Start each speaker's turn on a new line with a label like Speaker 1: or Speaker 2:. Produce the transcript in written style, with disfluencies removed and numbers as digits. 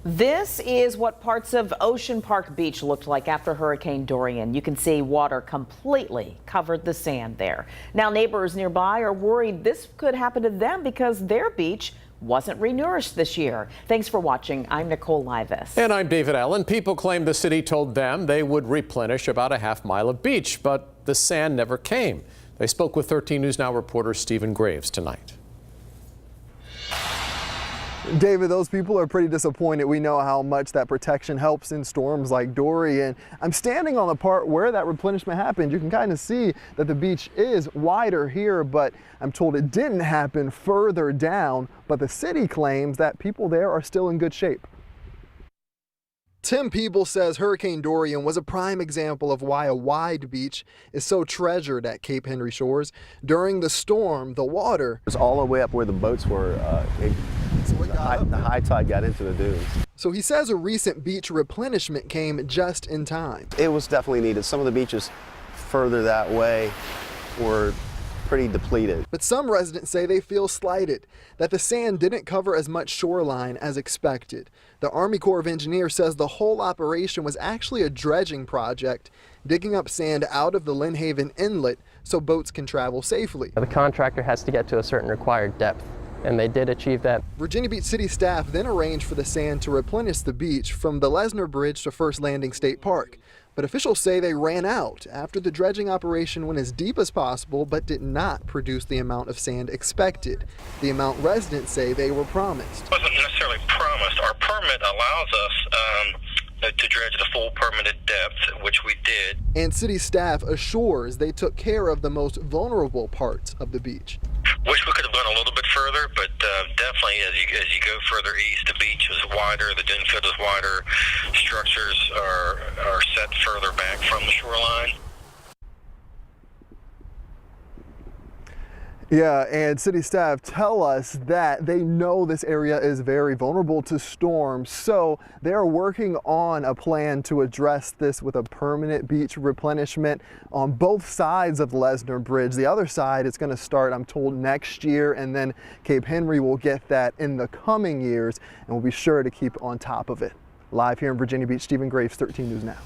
Speaker 1: This is what parts of Ocean Park Beach looked like after Hurricane Dorian. You can see water completely covered the sand there. Now neighbors nearby are worried this could happen to them because their beach wasn't renourished this year. Thanks for watching. I'm Nicole Livis.
Speaker 2: And I'm David Allen. People claim the city told them they would replenish about a half-mile of beach, but the sand never came. They spoke with 13 News Now reporter Stephen Graves tonight.
Speaker 3: David, those people are pretty disappointed. We know how much that protection helps in storms like Dorian. I'm standing on the part where that replenishment happened. You can kind of see that the beach is wider here, but I'm told it didn't happen further down. But the city claims that people there are still in good shape. Tim Peeble says Hurricane Dorian was a prime example of why a wide beach is so treasured at Cape Henry shores. During the storm, the water
Speaker 4: was all the way up where the boats were. The high tide got into the dunes.
Speaker 3: So he says a recent beach replenishment came just in time.
Speaker 4: It was definitely needed. Some of the beaches further that way were pretty depleted.
Speaker 3: But some residents say they feel slighted, that the sand didn't cover as much shoreline as expected. The Army Corps of Engineers says the whole operation was actually a dredging project, digging up sand out of the Lynn Haven Inlet so boats can travel safely.
Speaker 5: The contractor has to get to a certain required depth, and they did achieve that.
Speaker 3: Virginia Beach City staff then arranged for the sand to replenish the beach from the Lesnar Bridge to First Landing State Park. But officials say they ran out after the dredging operation went as deep as possible but did not produce the amount of sand expected, the amount residents say they were promised.
Speaker 6: It wasn't necessarily promised. Our permit allows us to dredge the full permitted depth, which we did.
Speaker 3: And city staff assures they took care of the most vulnerable parts of the beach.
Speaker 6: Wish we could have gone a little bit further, but definitely as you go further east, the beach is wider, the dune field is wider, structures are set further back from the shoreline.
Speaker 3: Yeah, and city staff tell us that they know this area is very vulnerable to storms, so they're working on a plan to address this with a permanent beach replenishment on both sides of the Lesnar Bridge. The other side is going to start, I'm told, next year, and then Cape Henry will get that in the coming years, and we'll be sure to keep on top of it. Live here in Virginia Beach, Stephen Graves, 13 News Now.